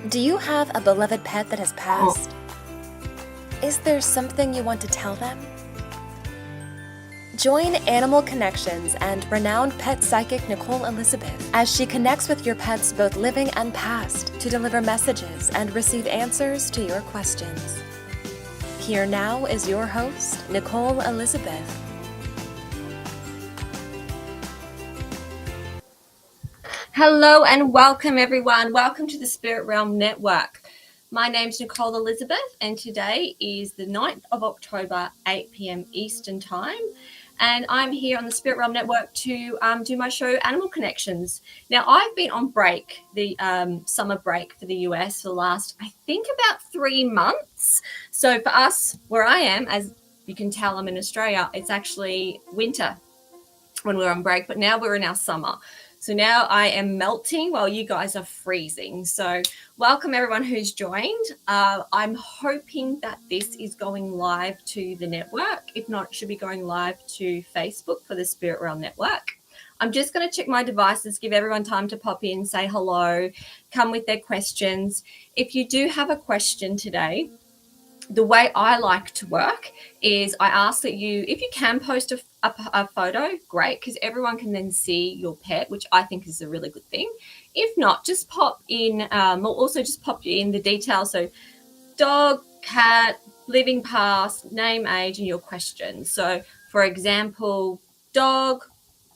Do you have a beloved pet that has passed? Is there something you want to tell them? Join Animal Connections and renowned pet psychic Nicole Elizabeth as she connects with your pets both living and past to deliver messages and receive answers to your questions. Here now is your host, Nicole Elizabeth. Hello and welcome everyone. Welcome to the Spirit Realm Network. My name's Nicole Elizabeth and today is the 9th of October, 8 p.m. Eastern Time. And I'm here on the Spirit Realm Network to do my show, Animal Connections. Now, I've been on break, the summer break for the US for the last, I think, about 3 months. So for us, where I am, as you can tell, I'm in Australia, it's actually winter when we're on break, but now we're in our summer. So now I am melting while you guys are freezing. So welcome everyone who's joined. I'm hoping that this is going live to the network. If not, it should be going live to Facebook for the Spirit Realm Network. I'm just going to check my devices, give everyone time to pop in, say hello, come with their questions. If you do have a question today, the way I like to work is I ask that you, if you can post a photo, great, because everyone can then see your pet, which I think is a really good thing. If not, just pop in, or also just pop in the details. So dog, cat, living past, name, age, and your question. So for example, dog,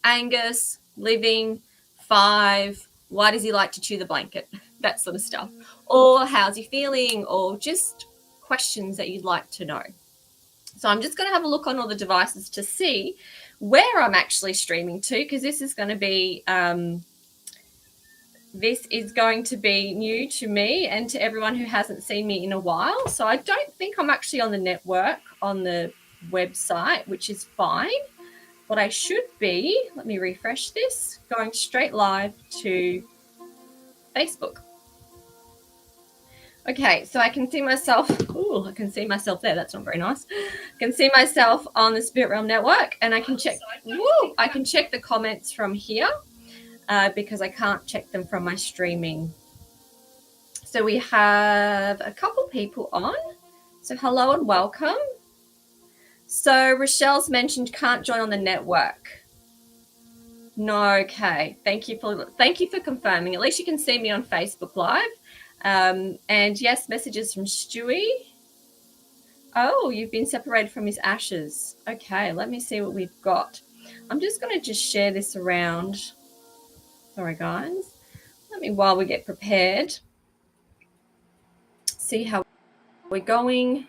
Angus, living, 5, why does he like to chew the blanket? That sort of stuff. Or how's he feeling? Or just questions that you'd like to know. So I'm just going to have a look on all the devices to see where I'm actually streaming to, because this is going to be new to me and to everyone who hasn't seen me in a while. So I don't think I'm actually on the network, on the website, which is fine. What I should be, let me refresh this, going straight live to Facebook. Okay, so I can see myself. Ooh, I can see myself there. That's not very nice. I can see myself on the Spirit Realm Network, and I can check. I can check the comments from here because I can't check them from my streaming. So we have a couple people on. So hello and welcome. So Rochelle's mentioned can't join on the network. No, okay. Thank you for confirming. At least you can see me on Facebook Live. And yes, messages from Stewie. Oh, you've been separated from his ashes. Okay, let me see what we've got. I'm just going to just share this around. Sorry, guys. While we get prepared, see how we're going.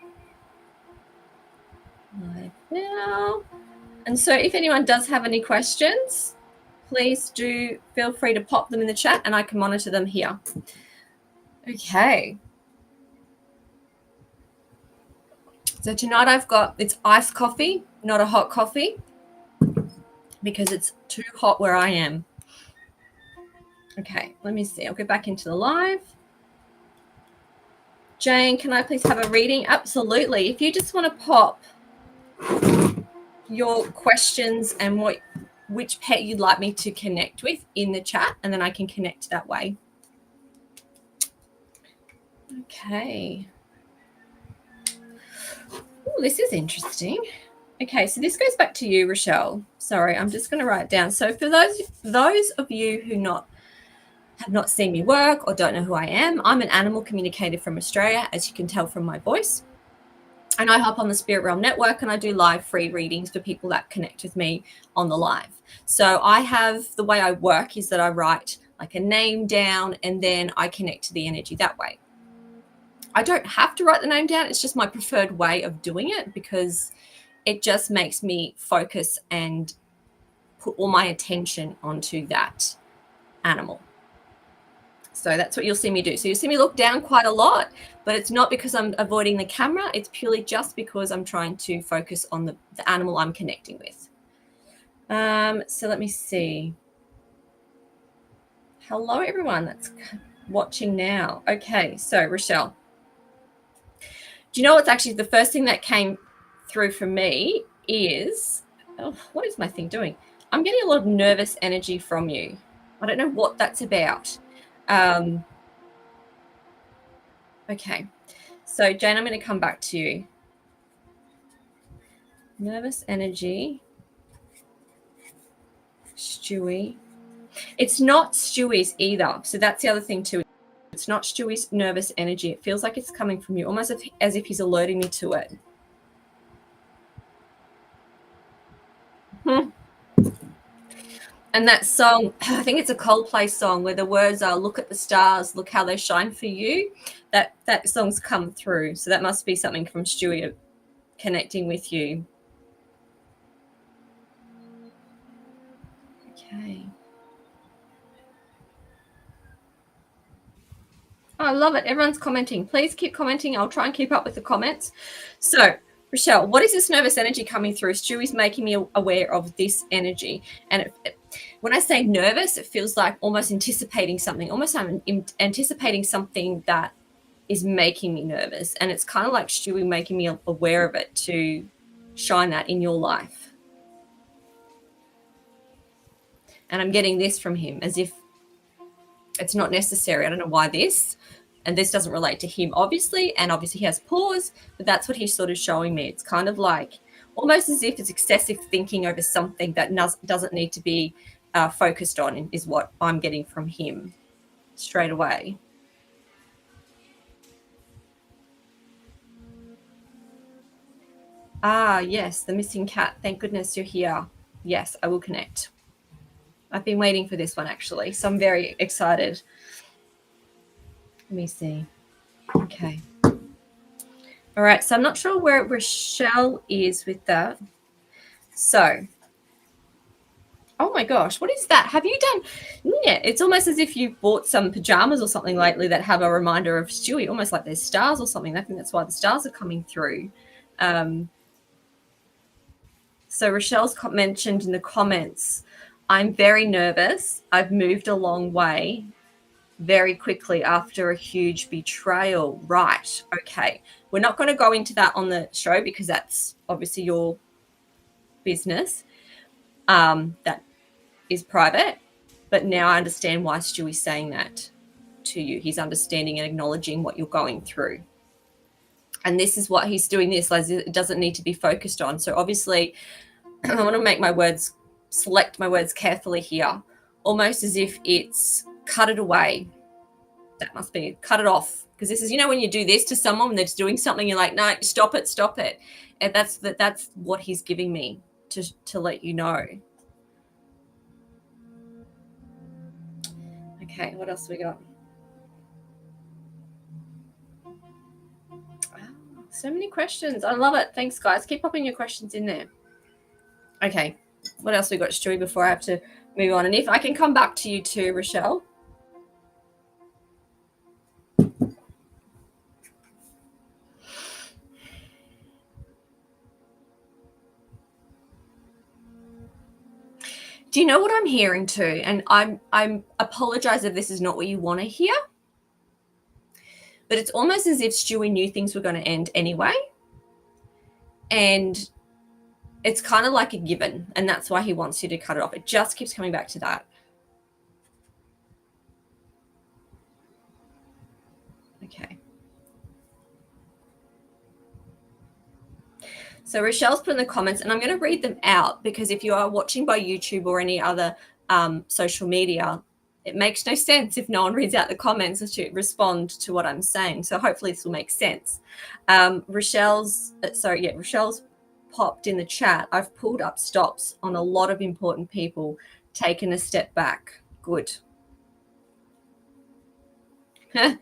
Right now. And so if anyone does have any questions, please do feel free to pop them in the chat and I can monitor them here. Okay. So tonight it's iced coffee, not a hot coffee, because it's too hot where I am. Okay, let me see. I'll go back into the live. Jane, can I please have a reading? Absolutely. If you just want to pop your questions and which pet you'd like me to connect with in the chat, and then I can connect that way. Okay. Oh, this is interesting. Okay, so this goes back to you, Rochelle. Sorry, I'm just going to write it down. So for those of you who have not seen me work or don't know who I am, I'm an animal communicator from Australia, as you can tell from my voice. And I hop on the Spirit Realm Network and I do live free readings for people that connect with me on the live. So the way I work is that I write like a name down and then I connect to the energy that way. I don't have to write the name down. It's just my preferred way of doing it because it just makes me focus and put all my attention onto that animal. So that's what you'll see me do. So you'll see me look down quite a lot, but it's not because I'm avoiding the camera. It's purely just because I'm trying to focus on the animal I'm connecting with. So let me see. Hello, everyone that's watching now. Okay, so Rochelle. Do you know what's actually the first thing that came through for me is, what is my thing doing? I'm getting a lot of nervous energy from you. I don't know what that's about. Okay. So, Jane, I'm going to come back to you. Nervous energy. Stewie. It's not Stewie's either. So that's the other thing too. It's not Stewie's nervous energy. It feels like it's coming from you, almost as if he's alerting me to it. And that song, I think it's a Coldplay song where the words are "Look at the stars, look how they shine for you." That song's come through. So that must be something from Stewie connecting with you. Okay. Oh, I love it. Everyone's commenting. Please keep commenting. I'll try and keep up with the comments. So, Rochelle, what is this nervous energy coming through? Stewie's making me aware of this energy. And when I say nervous, it feels like almost anticipating something, almost I'm anticipating something that is making me nervous. And it's kind of like Stewie making me aware of it to shine that in your life. And I'm getting this from him as if it's not necessary. I don't know why this. And this doesn't relate to him, obviously. And obviously he has pause, but that's what he's sort of showing me. It's kind of like almost as if it's excessive thinking over something that doesn't need to be focused on is what I'm getting from him straight away. Ah, yes, the missing cat. Thank goodness you're here. Yes, I will connect. I've been waiting for this one, actually, so I'm very excited. Let me see. Okay. All right, so I'm not sure where Rochelle is with that. So, oh my gosh, what is that? Have you done? Yeah, it's almost as if you've bought some pajamas or something lately that have a reminder of Stewie, almost like there's stars or something. I think that's why the stars are coming through. So Rochelle's mentioned in the comments, I'm very nervous. I've moved a long way very quickly after a huge betrayal. Right. Okay. We're not going to go into that on the show because that's obviously your business. That is private. But now I understand why Stewie's saying that to you. He's understanding and acknowledging what you're going through. And this is what he's doing this. Like, it doesn't need to be focused on. So obviously, I want to make my words, select my words carefully here, almost as if it's cut it away. That must be cut it off. Because this is, when you do this to someone that's doing something, you're like, no, stop it. And that's what he's giving me to let you know. Okay, what else we got? So many questions. I love it. Thanks, guys. Keep popping your questions in there. Okay, what else we got, Stewie, before I have to move on? And if I can come back to you too, Rochelle. Do you know what I'm hearing too? And I'm apologize if this is not what you want to hear. But it's almost as if Stewie knew things were going to end anyway. And it's kind of like a given. And that's why he wants you to cut it off. It just keeps coming back to that. Okay. So Rochelle's put in the comments, and I'm going to read them out because if you are watching by YouTube or any other social media, it makes no sense if no one reads out the comments to respond to what I'm saying. So hopefully this will make sense. Rochelle's popped in the chat. I've pulled up stops on a lot of important people, taken a step back. Good. I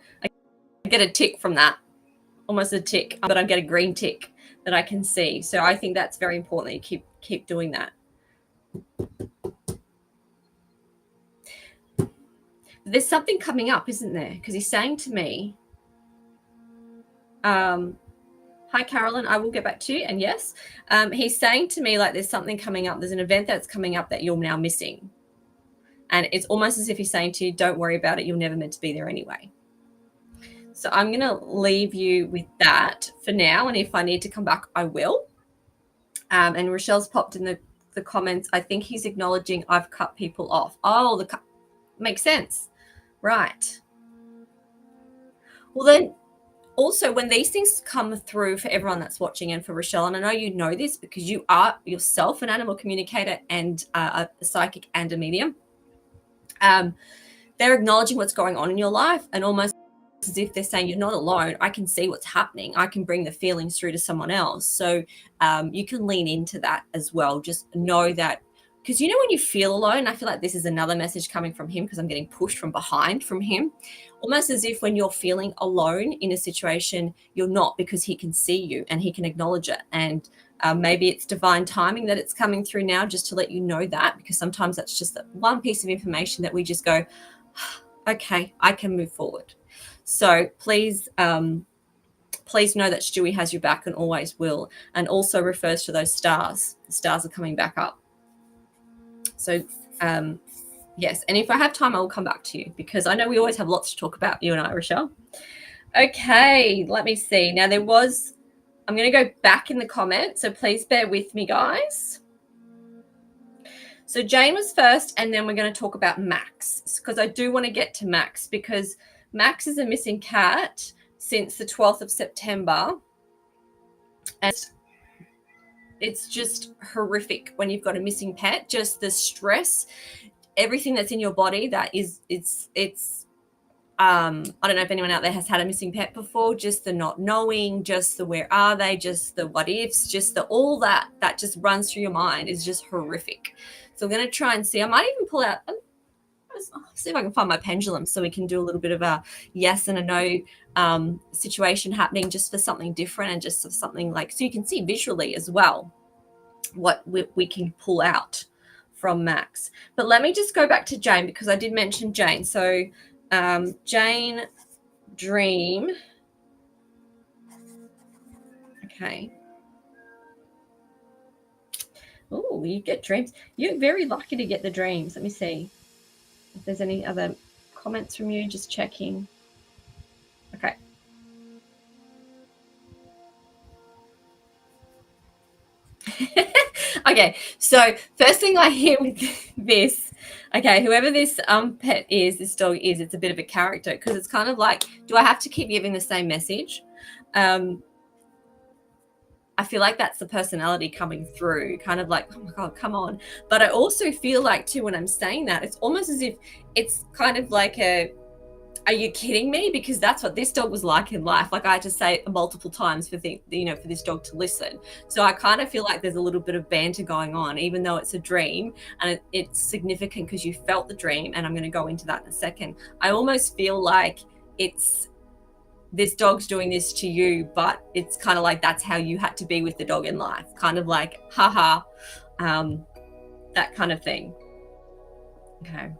get a tick from that, almost a tick, but I get a green tick that I can see. So I think that's very important that you keep doing that. There's something coming up, isn't there? Because he's saying to me, hi, Carolyn, I will get back to you. And yes, he's saying to me, like, there's something coming up. There's an event that's coming up that you're now missing. And it's almost as if he's saying to you, don't worry about it. You're never meant to be there anyway. So I'm going to leave you with that for now. And if I need to come back, I will. And Rochelle's popped in the comments. I think he's acknowledging I've cut people off. Oh, makes sense. Right. Well, then Also, when these things come through for everyone that's watching and for Rochelle, and I know you know this because you are yourself an animal communicator and a psychic and a medium, they're acknowledging what's going on in your life and almost as if they're saying you're not alone. I can see what's happening. I can bring the feelings through to someone else. So you can lean into that as well. Just know that, because you know when you feel alone, I feel like this is another message coming from him because I'm getting pushed from behind from him, almost as if when you're feeling alone in a situation, you're not, because he can see you and he can acknowledge it. And maybe it's divine timing that it's coming through now, just to let you know that, because sometimes that's just that one piece of information that we just go, okay, I can move forward. So please know that Stewie has your back and always will, and also refers to those stars. The stars are coming back up. So yes, and if I have time, I will come back to you, because I know we always have lots to talk about, you and I, Rochelle. Okay, let me see. Now I'm going to go back in the comments, so please bear with me, guys. So Jane was first, and then we're going to talk about Max, because I do want to get to Max, because Max is a missing cat since the 12th of September. And it's just horrific when you've got a missing pet, just the stress, everything that's in your body that is, it's I don't know if anyone out there has had a missing pet before, just the not knowing, just the where are they, just the what ifs, just the all that just runs through your mind is just horrific. So I'm going to try and see. I might even pull out, see if I can find my pendulum so we can do a little bit of a yes and a no situation happening, just for something different and just for something like, so you can see visually as well what we can pull out from Max. But let me just go back to Jane, because I did mention Jane. So Jane dream. Okay. Oh, you get dreams. You're very lucky to get the dreams. Let me see if there's any other comments from you. Just checking. Okay. Okay, so first thing I hear with this, okay, whoever this pet is, this dog is, it's a bit of a character, because it's kind of like, do I have to keep giving the same message? I feel like that's the personality coming through, kind of like, oh my God, come on. But I also feel like too, when I'm saying that, it's almost as if it's kind of like are you kidding me? Because that's what this dog was like in life. Like I had to say it multiple times for this dog to listen. So I kind of feel like there's a little bit of banter going on, even though it's a dream, and it's significant because you felt the dream. And I'm going to go into that in a second. I almost feel like it's, this dog's doing this to you, but it's kind of like that's how you had to be with the dog in life, kind of like haha, that kind of thing. Okay,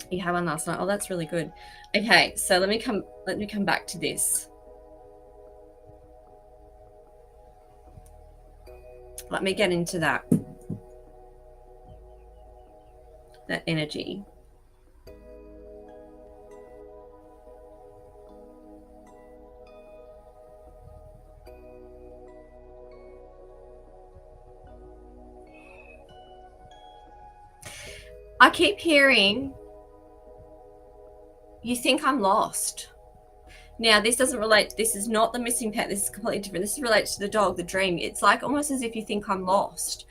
you had one last night. Oh, that's really good. Okay, so let me come back to this. Let me get into that energy. I keep hearing, you think I'm lost. Now, this doesn't relate, this is not the missing pet, this is completely different. This relates to the dog, the dream. It's like almost as if you think I'm lost.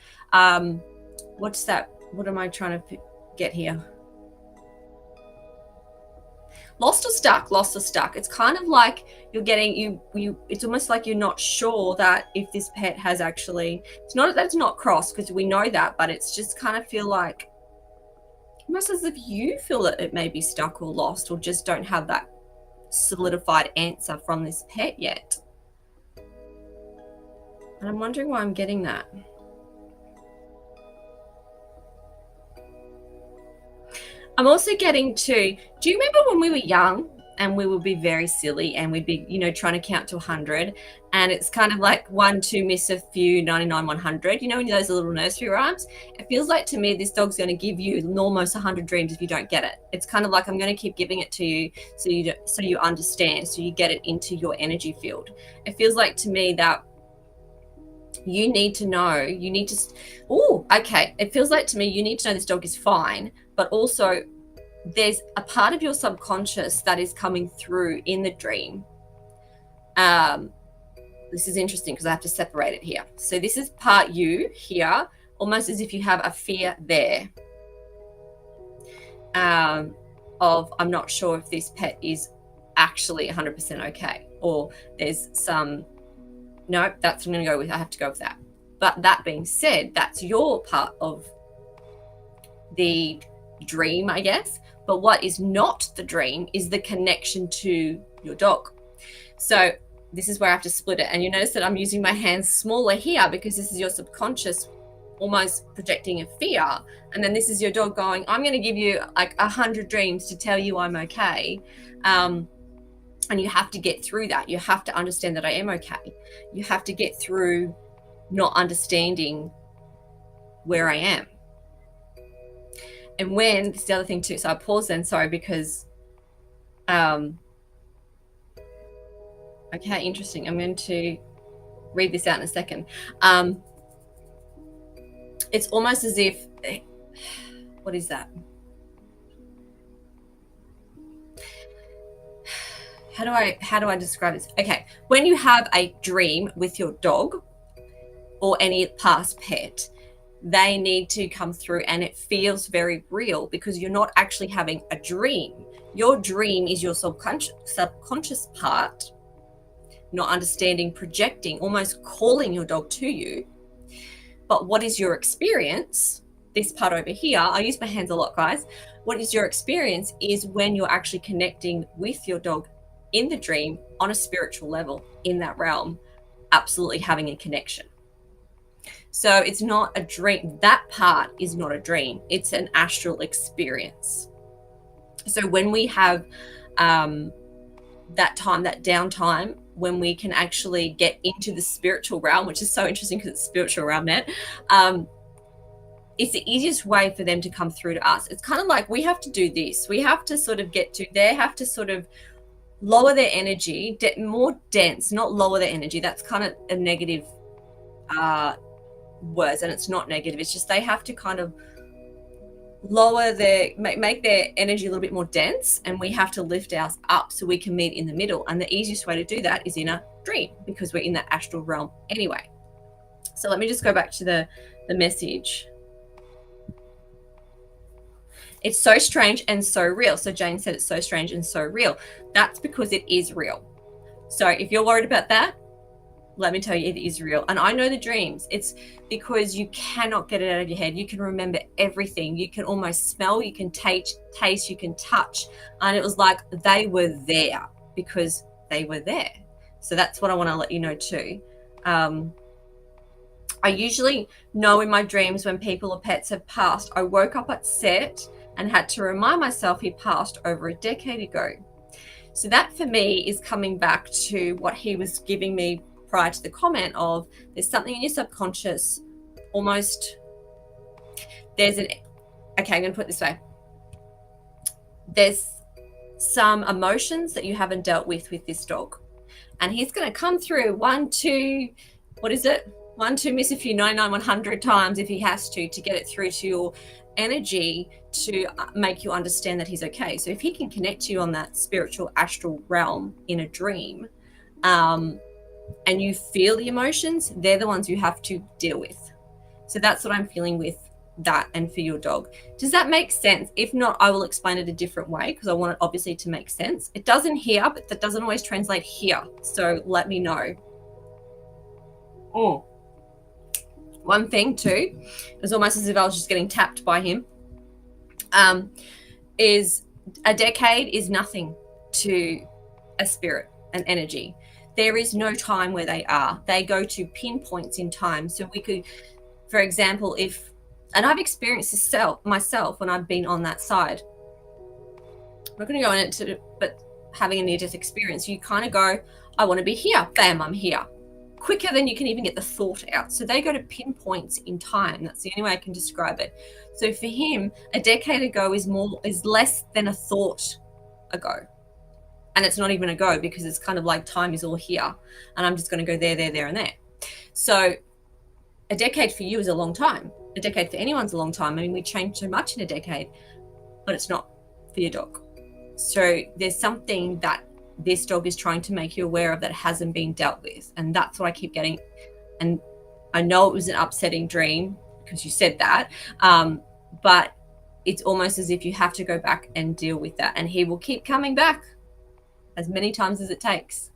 What's that? What am I trying to get here? Lost or stuck, lost or stuck. It's kind of like you're getting, it's almost like you're not sure that if this pet has actually, it's not that it's not crossed, because we know that, but it's just kind of feel like, almost as if you feel that it may be stuck or lost, or just don't have that solidified answer from this pet yet. And I'm wondering why I'm getting that. I'm also getting to, do you remember when we were young and we would be very silly and we'd be, trying to count to 100, and it's kind of like 1, 2, miss a few, 99, 100, in those little nursery rhymes? It feels like to me this dog's going to give you almost 100 dreams if you don't get it. It's kind of like I'm going to keep giving it to you so you understand, so you get it into your energy field. It feels like to me that you need to know, it feels like to me you need to know this dog is fine, but also there's a part of your subconscious that is coming through in the dream This is interesting because I have to separate it here. So this is part you here, almost as if you have a fear there of, I'm not sure if this pet is actually 100% okay, or there's some, no, that's what I'm going to go with. I have to go with that. But that being said, that's your part of the dream, I guess. But what is not the dream is the connection to your dog. So this is where I have to split it. And you notice that I'm using my hands smaller here because this is your subconscious almost projecting a fear. And then this is your dog going, I'm going to give you like 100 dreams to tell you I'm okay. And you have to get through that. You have to understand that I am okay. You have to get through not understanding where I am. And when, this is the other thing too, so I pause then, sorry, because, okay, interesting. I'm going to read this out in a second. It's almost as if, what is that? How do I describe this? Okay, when you have a dream with your dog or any past pet, they need to come through and it feels very real because you're not actually having a dream. Your dream is your subconscious part, not understanding, projecting, almost calling your dog to you. But what is your experience? This part over here, I use my hands a lot, guys. What is your experience is when you're actually connecting with your dog in the dream on a spiritual level in that realm, absolutely having a connection. So it's not a dream. That part is not a dream. It's an astral experience. So when we have that time, that downtime, when we can actually get into the spiritual realm, which is so interesting because it's spiritual realm net, it's the easiest way for them to come through to us. It's kind of like we have to do this. We have to sort of get to, they have to sort of lower their energy, more dense, not lower their energy. That's kind of a negative words, and it's not negative. It's just they have to kind of lower their, make their energy a little bit more dense, and we have to lift ours up so we can meet in the middle. And the easiest way to do that is in a dream because we're in that astral realm anyway. So let me just go back to the message. It's so strange and so real. So Jane said it's so strange and so real. That's because it is real. So if you're worried about that, let me tell you, it is real. And I know the dreams. It's because you cannot get it out of your head. You can remember everything. You can almost smell, you can taste, you can touch. And it was like they were there because they were there. So that's what I want to let you know too. I usually know in my dreams when people or pets have passed. I woke up at set and had to remind myself he passed over a decade ago. So that for me is coming back to what he was giving me prior to the comment of there's something in your subconscious, almost there's an, okay, I'm going to put it this way. There's some emotions that you haven't dealt with this dog. And he's going to come through 1, 2, what is it? 1, 2, miss a few, 99, 100 times if he has to get it through to your energy to make you understand that he's okay. So if he can connect to you on that spiritual astral realm in a dream, and you feel the emotions, they're the ones you have to deal with. So that's what I'm feeling with that and for your dog. Does that make sense? If not, I will explain it a different way because I want it obviously to make sense. It doesn't here, but that doesn't always translate here. So let me know. Oh. One thing too, it was almost as if I was just getting tapped by him, is a decade is nothing to a spirit, an energy. There is no time where they are. They go to pinpoints in time. So we could, for example, if, and I've experienced this myself when I've been on that side. I'm not going to go into it, but having a near-death experience, you kind of go, I want to be here. Bam, I'm here. Quicker than you can even get the thought out. So they go to pinpoints in time. That's the only way I can describe it. So for him, a decade ago is less than a thought ago. And it's not even a go because it's kind of like time is all here and I'm just going to go there, there, there, and there. So a decade for you is a long time. A decade for anyone's a long time. I mean, we change so much in a decade, but it's not for your dog. So there's something that this dog is trying to make you aware of that hasn't been dealt with. And that's what I keep getting. And I know it was an upsetting dream because you said that, but it's almost as if you have to go back and deal with that. And he will keep coming back as many times as it takes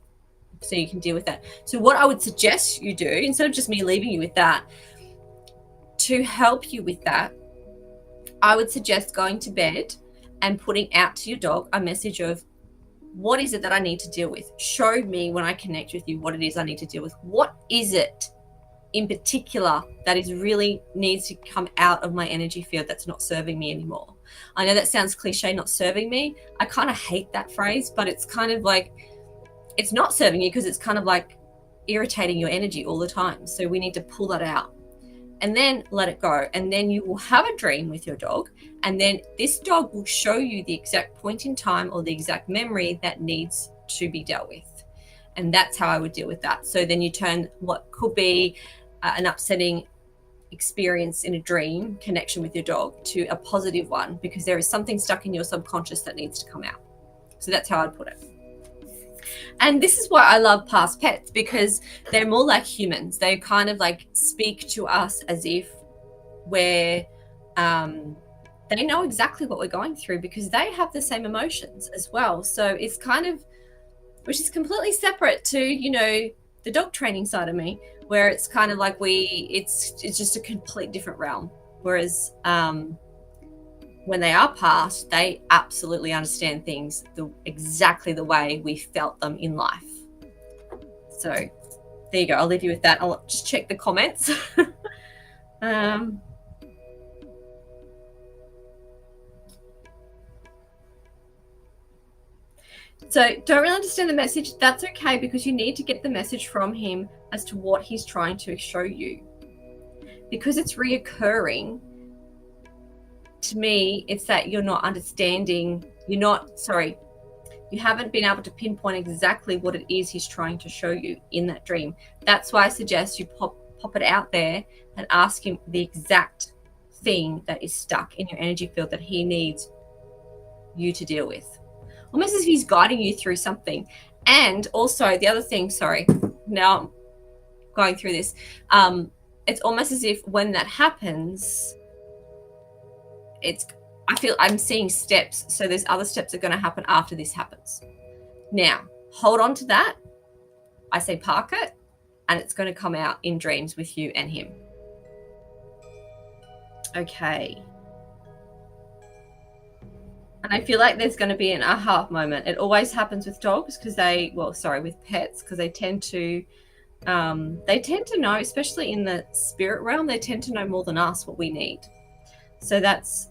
so you can deal with that. So what I would suggest you do, instead of just me leaving you with that, to help you with that, I would suggest going to bed and putting out to your dog a message of, what is it that I need to deal with? Show me when I connect with you what it is I need to deal with. What is it in particular that is really needs to come out of my energy field that's not serving me anymore? I know that sounds cliche, not serving me. I kind of hate that phrase, but it's kind of like, it's not serving you because it's kind of like irritating your energy all the time. So we need to pull that out and then let it go. And then you will have a dream with your dog. And then this dog will show you the exact point in time or the exact memory that needs to be dealt with. And that's how I would deal with that. So then you turn what could be an upsetting experience in a dream connection with your dog to a positive one, because there is something stuck in your subconscious that needs to come out. So that's how I'd put it. And this is why I love past pets, because they're more like humans. They kind of like speak to us as if we're, they know exactly what we're going through because they have the same emotions as well. So it's kind of, which is completely separate to, you know, the dog training side of me, where it's kind of like it's just a complete different realm. Whereas when they are past, they absolutely understand things exactly the way we felt them in life. So there you go. I'll leave you with that. I'll just check the comments. So don't really understand the message. That's okay, because you need to get the message from him as to what he's trying to show you. Because it's reoccurring, to me, it's that you're not understanding, you haven't been able to pinpoint exactly what it is he's trying to show you in that dream. That's why I suggest you pop it out there and ask him the exact thing that is stuck in your energy field that he needs you to deal with. Almost as if he's guiding you through something. And also the other thing, now I'm going through this, it's almost as if when that happens, I feel I'm seeing steps. So there's other steps that are going to happen after this happens. Now, hold on to that. I say park it, and it's going to come out in dreams with you and him. Okay. And I feel like there's going to be an aha moment. It always happens with dogs with pets, because they tend to know, especially in the spirit realm, they tend to know more than us what we need. So that's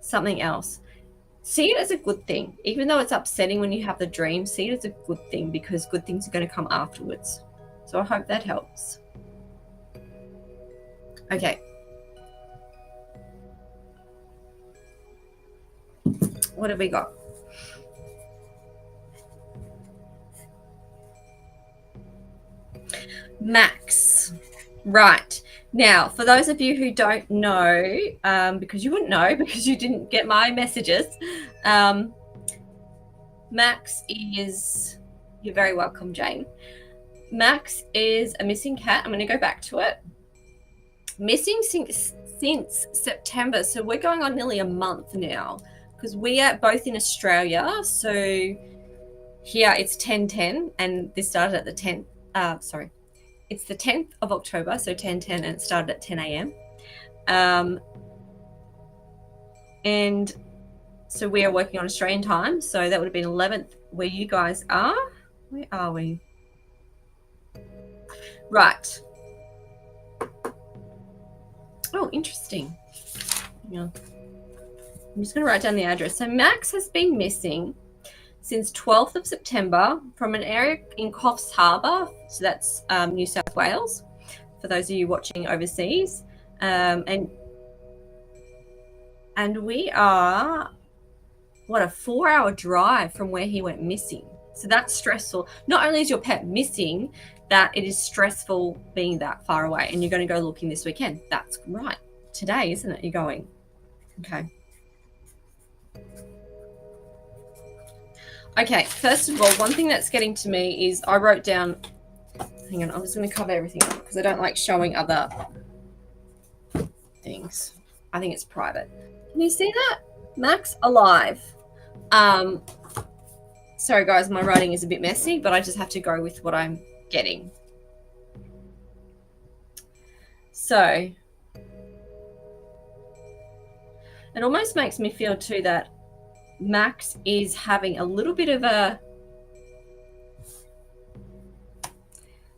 something else. See it as a good thing. Even though it's upsetting when you have the dream, see it as a good thing, because good things are going to come afterwards. So I hope that helps. Okay. What have we got? Max. Right. Now, for those of you who don't know, because you wouldn't know because you didn't get my messages, Max is, you're very welcome, Jane. Max is a missing cat. I'm going to go back to it. Missing since September. So we're going on nearly a month now, because we are both in Australia. So here it's 10:10, and this started at the 10th. It's the 10th of October, so 10:10, and it started at 10 a.m. And so we are working on Australian time, so that would have been 11th where you guys are. Where are we? Right. Oh, interesting. Yeah. I'm just going to write down the address. So Max has been missing since 12th of September from an area in Coffs Harbour. So that's New South Wales, for those of you watching overseas. And we are, a 4-hour drive from where he went missing. So that's stressful. Not only is your pet missing, that it is stressful being that far away. And you're going to go looking this weekend. That's right. Today, isn't it? You're going. Okay. Okay, first of all, one thing that's getting to me is I wrote down, hang on, I'm just going to cover everything up because I don't like showing other things. I think it's private. Can you see that? Max alive. Sorry guys, my writing is a bit messy, but I just have to go with what I'm getting. So it almost makes me feel too that Max is having a little bit of a,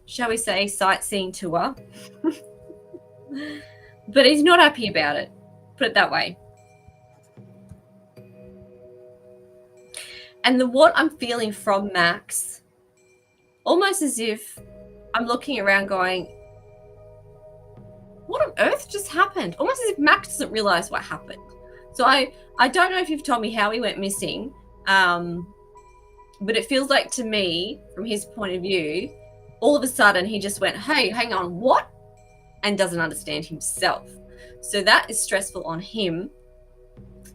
shall we say, sightseeing tour. But he's not happy about it. Put it that way. And what I'm feeling from Max, almost as if I'm looking around going, what on earth just happened? Almost as if Max doesn't realize what happened. So I don't know if you've told me how he went missing, but it feels like to me, from his point of view, all of a sudden he just went, hey, hang on, what? And doesn't understand himself. So that is stressful on him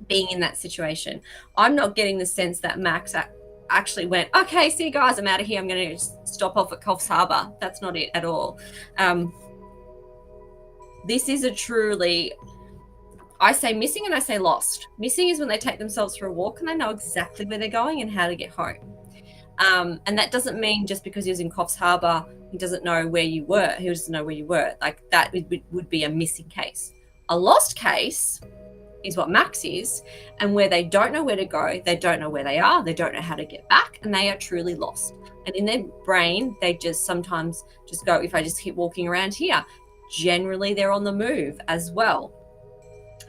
being in that situation. I'm not getting the sense that Max actually went, okay, see you guys, I'm out of here. I'm going to stop off at Coffs Harbour. That's not it at all. This is a truly, I say missing and I say lost. Missing is when they take themselves for a walk and they know exactly where they're going and how to get home. And that doesn't mean just because he was in Coffs Harbour, he doesn't know where you were. He doesn't know where you were. Like that would be a missing case. A lost case is what Max is, and where they don't know where to go, they don't know where they are, they don't know how to get back, and they are truly lost. And in their brain, they just sometimes just go, if I just keep walking around here, generally they're on the move as well.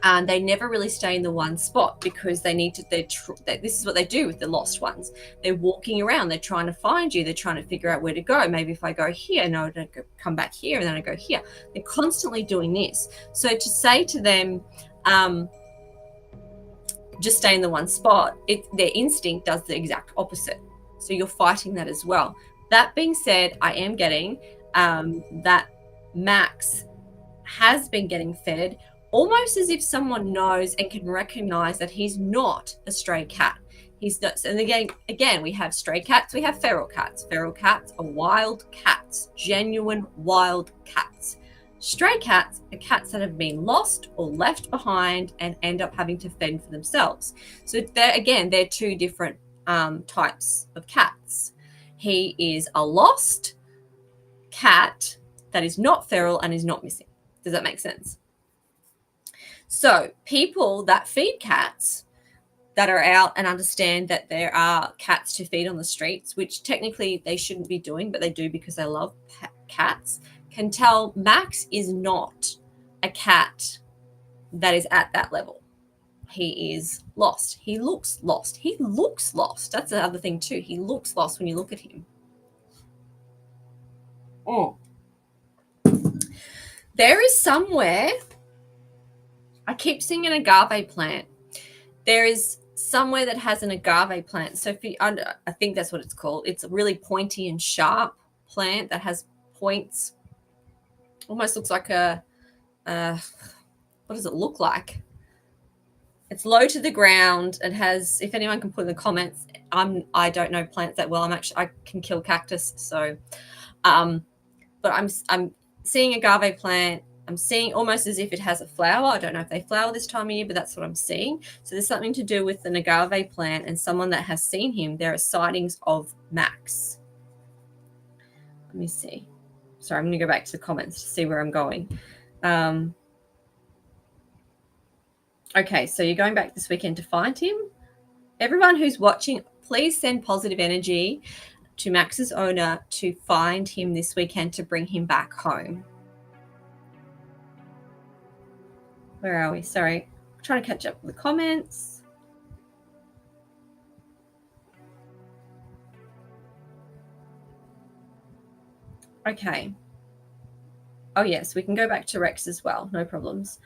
And they never really stay in the one spot because they need to, this is what they do with the lost ones. They're walking around, they're trying to find you, they're trying to figure out where to go. Maybe if I go here, no, I don't come back here, and then I go here. They're constantly doing this. So to say to them, just stay in the one spot, their instinct does the exact opposite. So you're fighting that as well. That being said, I am getting that Max has been getting fed almost as if someone knows and can recognize that he's not a stray cat. He's not, and again, we have stray cats, we have feral cats. Feral cats are wild cats, genuine wild cats. Stray cats are cats that have been lost or left behind and end up having to fend for themselves. So they're two different types of cats. He is a lost cat that is not feral and is not missing. Does that make sense? So people that feed cats, that are out and understand that there are cats to feed on the streets, which technically they shouldn't be doing, but they do because they love cats, can tell Max is not a cat that is at that level. He is lost. He looks lost. He looks lost. That's the other thing too. He looks lost when you look at him. Oh. There is somewhere, I keep seeing an agave plant. There is somewhere that has an agave plant. So I think that's what it's called. It's a really pointy and sharp plant that has points. Almost looks like what does it look like? It's low to the ground. It has, if anyone can put in the comments, I don't know plants that well. I can kill cactus. So, but I'm seeing agave plant. I'm seeing almost as if it has a flower. I don't know if they flower this time of year, but that's what I'm seeing. So there's something to do with an agave plant and someone that has seen him. There are sightings of Max. Let me see. Sorry, I'm going to go back to the comments to see where I'm going. Okay, so you're going back this weekend to find him. Everyone who's watching, please send positive energy to Max's owner to find him this weekend to bring him back home. Where are we? Sorry. I'm trying to catch up with the comments. Okay. Oh, yes, we can go back to Rex as well. No problems.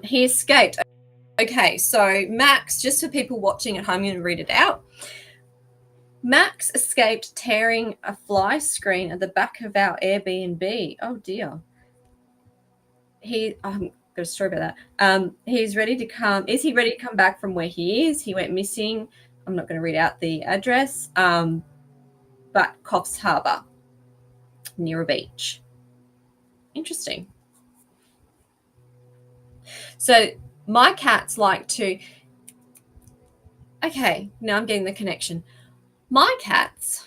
He escaped. Okay, so Max, just for people watching at home, I'm going to read it out. Max escaped tearing a fly screen at the back of our Airbnb. Oh, dear. Got a story about that. He's ready to come. Is he ready to come back from where he is? He went missing I'm not going to read out the address, but Coffs Harbour, near a beach. Interesting. So my cats like to, okay, now I'm getting the connection. My cats,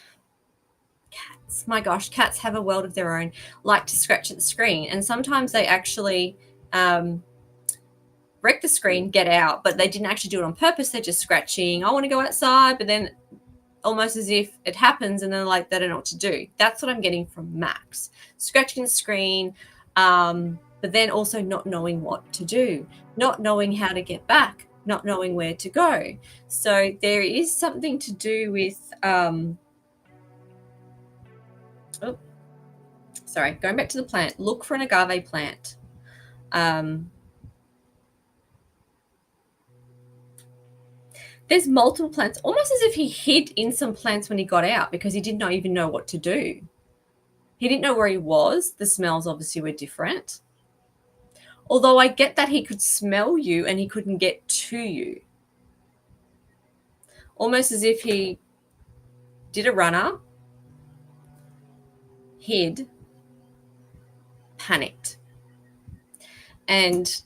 my gosh, cats have a world of their own, like to scratch at the screen. And sometimes they actually wreck the screen, get out, but they didn't actually do it on purpose. They're just scratching. I want to go outside, but then almost as if it happens and then like they don't know what to do. That's what I'm getting from Max. Scratching the screen, but then also not knowing what to do, not knowing how to get back, not knowing where to go. So there is something to do with going back to the plant. Look for an agave plant. There's multiple plants, almost as if he hid in some plants when he got out because he didn't even know what to do. He didn't know where he was. The smells obviously were different. Although I get that he could smell you and he couldn't get to you. Almost as if he did a runner, hid, panicked. And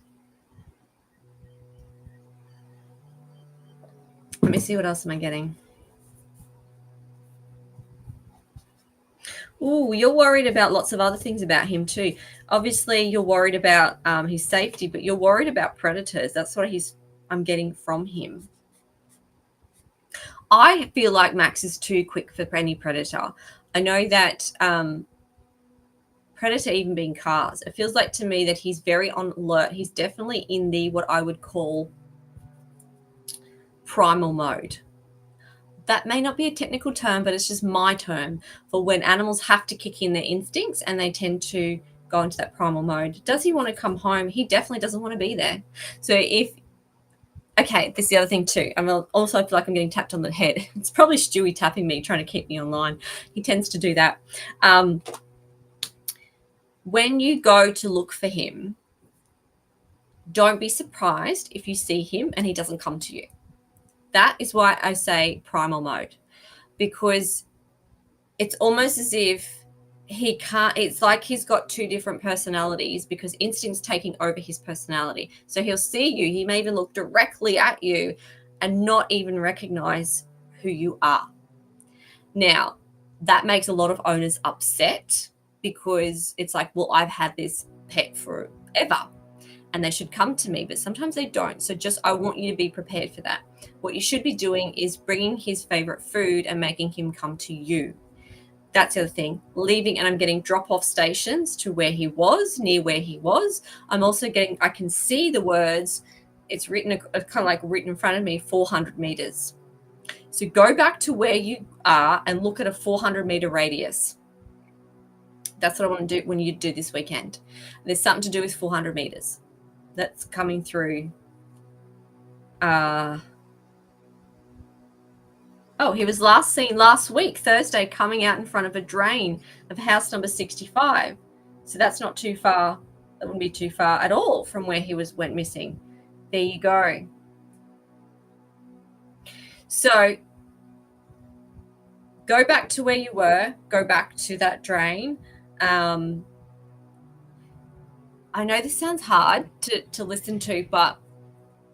let me see, what else am I getting? Ooh, you're worried about lots of other things about him too. Obviously, you're worried about his safety, but you're worried about predators. That's what I'm getting from him. I feel like Max is too quick for any predator. I know that predator even being cars, it feels like to me that he's very on alert. He's definitely in the what I would call primal mode. That may not be a technical term, but it's just my term for when animals have to kick in their instincts and they tend to go into that primal mode. Does he want to come home? He definitely doesn't want to be there. So okay, this is the other thing too. I also feel like I'm getting tapped on the head. It's probably Stewie tapping me, trying to keep me online. He tends to do that. When you go to look for him, don't be surprised if you see him and he doesn't come to you. That is why I say primal mode, because it's almost as if he can't, it's like he's got two different personalities because instinct's taking over his personality. So he'll see you, he may even look directly at you and not even recognize who you are. Now, that makes a lot of owners upset because it's like, well, I've had this pet forever and they should come to me, but sometimes they don't. So I want you to be prepared for that. What you should be doing is bringing his favorite food and making him come to you. That's the other thing. Leaving, and I'm getting drop-off stations to where he was, near where he was. I'm also I can see the words. It's written, kind of like written in front of me, 400 meters. So go back to where you are and look at a 400-meter radius. That's what I want to do when you do this weekend. There's something to do with 400 meters. That's coming through. He was last seen last week, Thursday, coming out in front of a drain of house number 65. So that's not too far. That wouldn't be too far at all from where he went missing. There you go. So go back to where you were. Go back to that drain. I know this sounds hard to listen to, but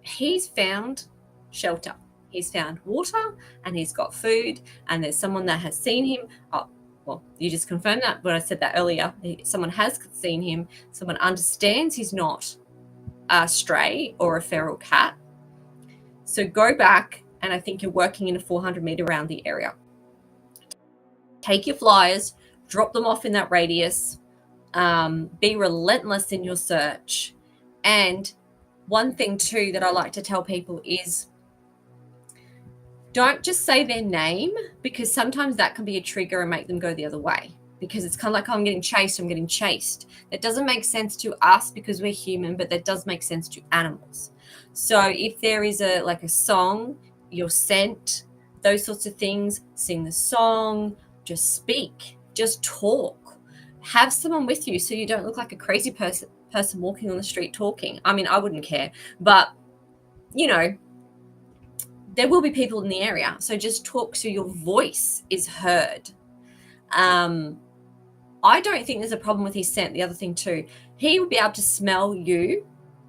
he's found shelter. He's found water and he's got food, and there's someone that has seen him. Oh, well, you just confirmed that when I said that earlier. Someone has seen him. Someone understands he's not a stray or a feral cat. So go back, and I think you're working in a 400-meter around the area. Take your flyers, drop them off in that radius. Be relentless in your search. And one thing too that I like to tell people is don't just say their name, because sometimes that can be a trigger and make them go the other way, because it's kind of like, oh, I'm getting chased. That doesn't make sense to us because we're human, but that does make sense to animals. So if there is a song, your scent, those sorts of things, sing the song, just speak, just talk. Have someone with you so you don't look like a crazy person walking on the street talking. I mean, I wouldn't care, but there will be people in the area. So just talk so your voice is heard. I don't think there's a problem with his scent. The other thing too, he would be able to smell you.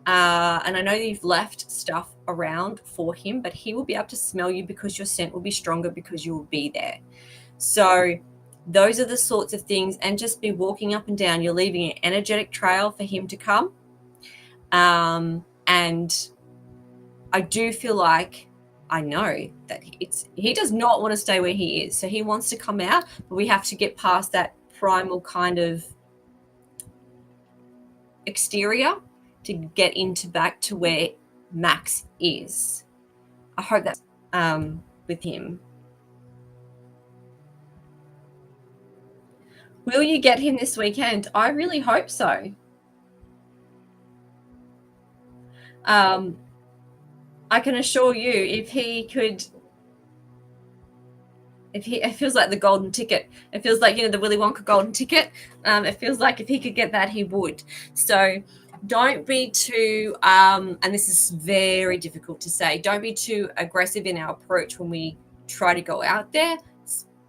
And I know you've left stuff around for him, but he will be able to smell you because your scent will be stronger because you will be there. So those are the sorts of things, and just be walking up and down. You're leaving an energetic trail for him to come. And I do feel like, I know that he does not want to stay where he is. So he wants to come out, but we have to get past that primal kind of exterior to get into back to where Max is. I hope that's with him. Will you get him this weekend? I really hope so. I can assure you, if he could, it feels like the golden ticket. It feels like, the Willy Wonka golden ticket. It feels like if he could get that, he would. So don't be too, and this is very difficult to say, don't be too aggressive in our approach when we try to go out there.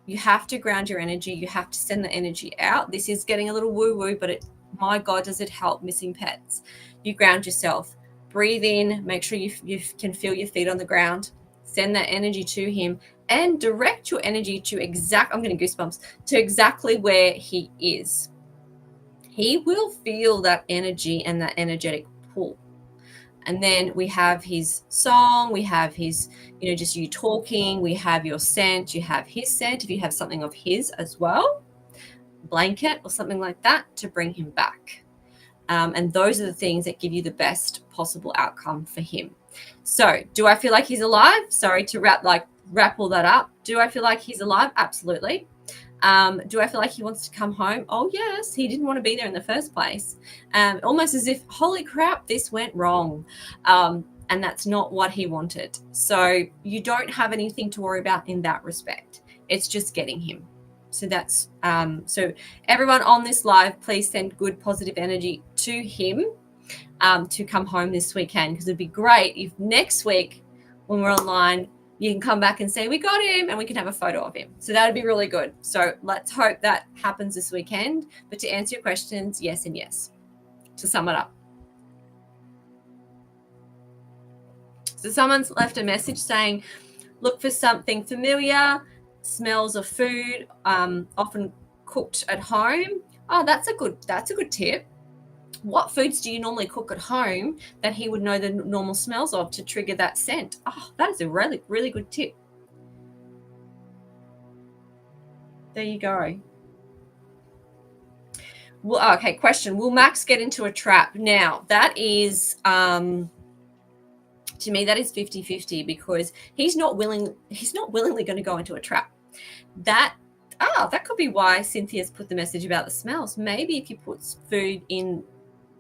You have to ground your energy. You have to send the energy out. This is getting a little woo-woo, but my God, does it help missing pets. You ground yourself. Breathe in, make sure you can feel your feet on the ground, send that energy to him, and direct your energy to I'm getting goosebumps, to exactly where he is. He will feel that energy and that energetic pull. And then we have his song, we have his, just you talking, we have your scent, you have his scent, if you have something of his as well, blanket or something like that, to bring him back. And those are the things that give you the best possible outcome for him. So do I feel like he's alive? Sorry to wrap all that up. Do I feel like he's alive? Absolutely. Do I feel like he wants to come home? Oh, yes. He didn't want to be there in the first place. Almost as if, holy crap, this went wrong. And that's not what he wanted. So you don't have anything to worry about in that respect. It's just getting him. So that's so everyone on this live, please send good positive energy to him to come home this weekend, because it'd be great if next week when we're online you can come back and say we got him and we can have a photo of him. So that would be really good. So let's hope that happens this weekend. But to answer your questions, yes and yes. To sum it up. So someone's left a message saying, look for something familiar, smells of food, often cooked at home. Oh, that's a good tip. What foods do you normally cook at home that he would know the normal smells of to trigger that scent? Oh, that is a really, really good tip. There you go. Well, okay, question. Will Max get into a trap? Now, that is, to me, that is 50-50, because he's not willingly going to go into a trap. That could be why Cynthia's put the message about the smells. Maybe if you put food in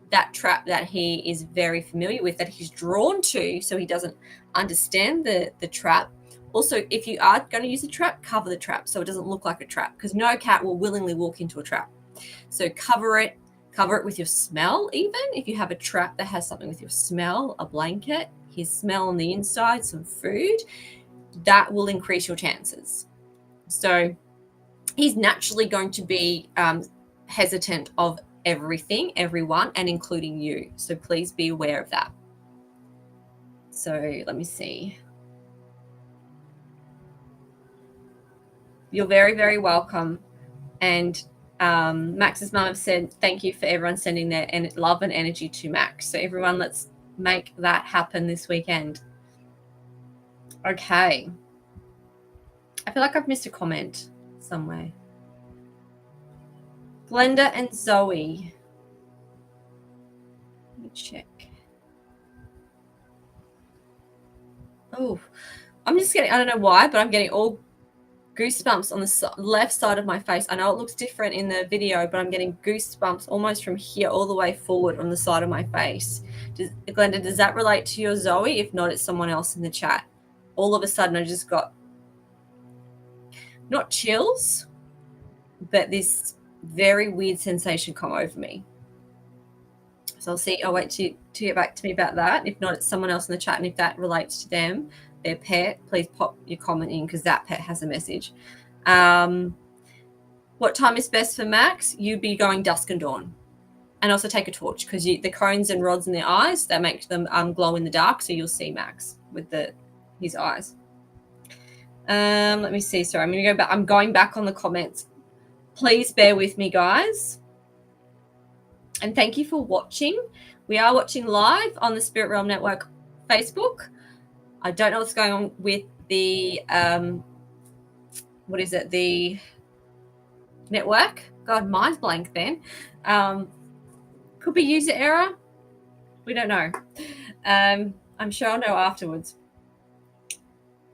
that trap that he is very familiar with, that he's drawn to, so he doesn't understand the trap. Also, if you are going to use a trap, cover the trap so it doesn't look like a trap, because no cat will willingly walk into a trap. So cover it with your smell. Even if you have a trap that has something with your smell, a blanket, his smell on the inside, some food, that will increase your chances. So he's naturally going to be hesitant of everything, everyone, and including you. So please be aware of that. So let me see. You're very, very welcome. And Max's mum said, thank you for everyone sending their love and energy to Max. So everyone, let's make that happen this weekend. Okay. I feel like I've missed a comment somewhere. Glenda and Zoe. Let me check. Oh, I'm just getting, I don't know why, but I'm getting all goosebumps on the left side of my face. I know it looks different in the video, but I'm getting goosebumps almost from here all the way forward on the side of my face. Glenda, does that relate to your Zoe? If not, it's someone else in the chat. All of a sudden, I just got not chills, but this very weird sensation come over me. So I'll wait to get back to me about that. If not, it's someone else in the chat, and if that relates to them, their pet, please pop your comment in because that pet has a message. What time is best for Max? You'd be going dusk and dawn. And also take a torch because the cones and rods in their eyes, that make them glow in the dark, so you'll see Max with his eyes. Let me see. Sorry, I'm going to go back. I'm going back on the comments. Please bear with me, guys. And thank you for watching. We are watching live on the Spirit Realm Network Facebook. I don't know what's going on with the, the network. God, mine's blank then. Could be user error. We don't know. I'm sure I'll know afterwards.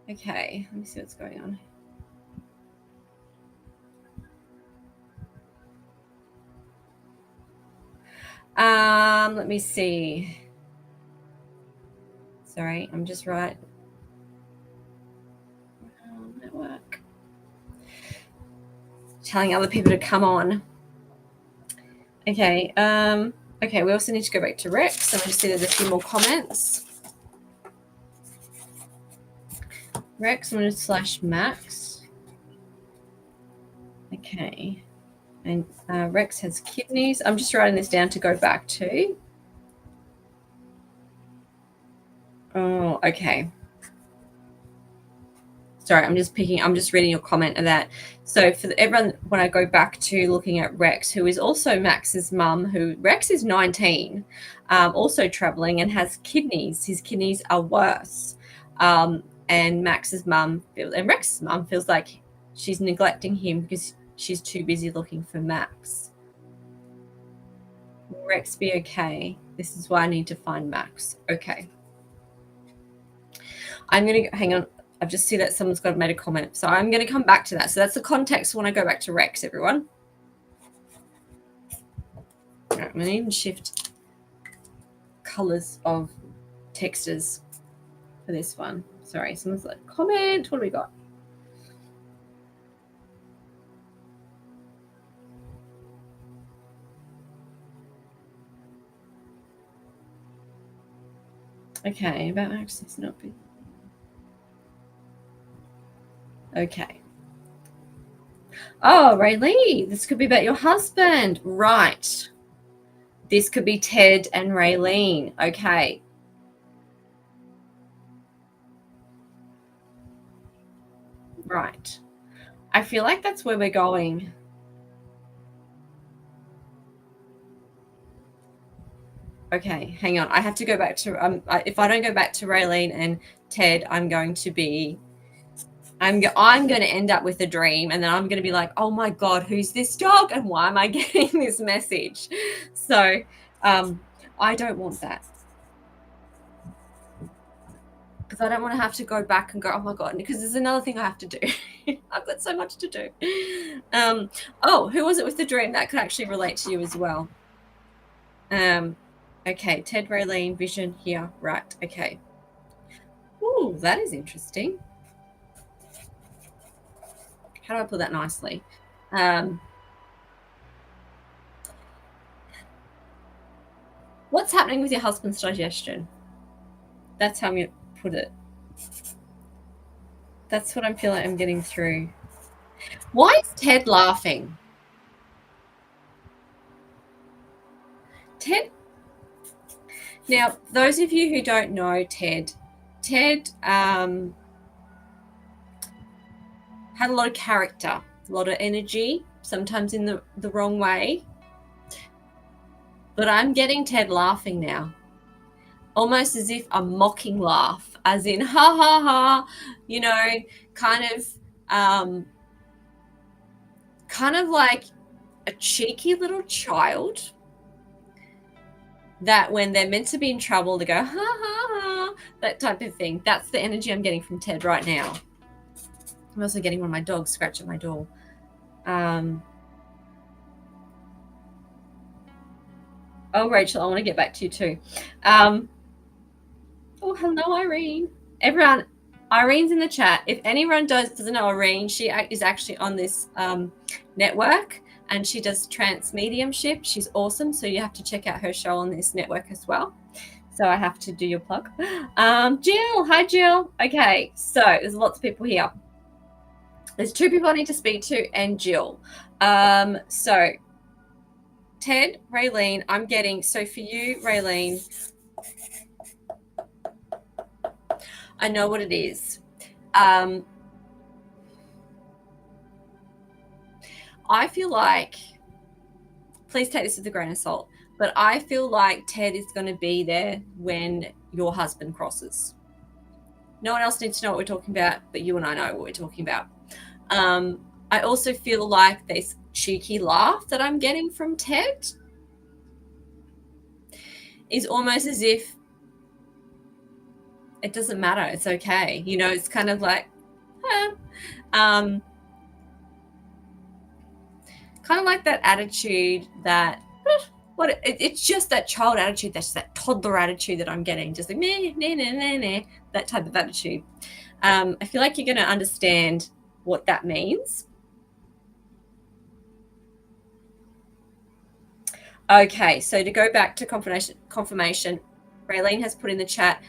Okay, let me see what's going on. Let me see. Sorry, I'm just right. Network. Telling other people to come on. Okay. Okay, we also need to go back to Rex. I'm going to see there's a few more comments. Rex, I'm going to slash Max. Okay. And Rex has kidneys. I'm just writing this down to go back to. Oh, okay. Sorry, I'm just reading your comment of that. So for everyone, when I go back to looking at Rex, who is also Max's mum, Rex is 19, also traveling and has kidneys. His kidneys are worse. And Max's mum and Rex's mum feels like she's neglecting him because she's too busy looking for Max. Will Rex be okay? This is why I need to find Max. Okay. I'm going to hang on. I've just seen that someone's made a comment. So I'm going to come back to that. So that's the context when I go back to Rex, everyone. All right, I'm going to even shift colors of textures for this one. Sorry, someone's like, comment. What do we got? Okay, about access not be. Okay. Oh, Raylene, this could be about your husband. Right. This could be Ted and Raylene. Okay. Right. I feel like that's where we're going. Okay, hang on. I have to go back to if I don't go back to Raylene and Ted, I'm going to end up with a dream, and then I'm going to be like, oh my God, who's this dog? And why am I getting this message? So I don't want that. Because I don't want to have to go back and go, oh my God, because there's another thing I have to do. I've got so much to do. Oh, who was it with the dream? That could actually relate to you as well. Okay, Ted, Raylene, vision here. Right, okay. Ooh, that is interesting. How do I put that nicely? What's happening with your husband's digestion? That's how I'm going to put it. That's what I'm feeling I'm getting through. Why is Ted laughing? Ted. Now, those of you who don't know Ted had a lot of character, a lot of energy, sometimes in the wrong way. But I'm getting Ted laughing now, almost as if a mocking laugh, as in, ha, ha, ha, you know, kind of like a cheeky little child that when they're meant to be in trouble, they go, ha, ha, ha, that type of thing. That's the energy I'm getting from Ted right now. I'm also getting one of my dogs scratch at my door. Oh, Rachel, I want to get back to you too. Oh, hello, Irene. Everyone, Irene's in the chat. If anyone doesn't know Irene, she is actually on this network, and she does trance mediumship. She's awesome. So you have to check out her show on this network as well. So I have to do your plug. Jill, hi Jill. Okay, so there's lots of people here. There's 2 people I need to speak to and Jill. So Ted, Raylene, I'm getting, so for you, Raylene, I know what it is. I feel like, please take this with a grain of salt, but I feel like Ted is going to be there when your husband crosses. No one else needs to know what we're talking about, but you and I know what we're talking about. I also feel like this cheeky laugh that I'm getting from Ted is almost as if it doesn't matter. It's okay. You know, it's kind of like, kind of like that attitude that, it's just that child attitude, that's that toddler attitude that I'm getting, just like, that type of attitude. I feel like you're going to understand what that means. Okay, so to go back to confirmation, Raylene has put in the chat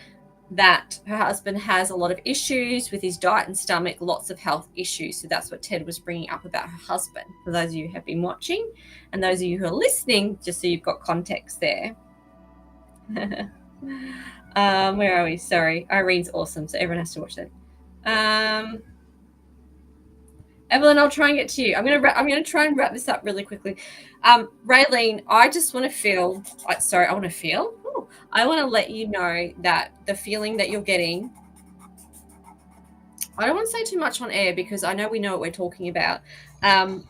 that her husband has a lot of issues with his diet and stomach, lots of health issues. So that's what Ted was bringing up about her husband. For those of you who have been watching, and those of you who are listening, just so you've got context there. Where are we? Sorry, Irene's awesome, so everyone has to watch that. Evelyn, I'll try and get to you. I'm gonna try and wrap this up really quickly. Raylene, I just want to feel. I want to feel. I want to let you know that the feeling that you're getting. I don't want to say too much on air because I know we know what we're talking about. I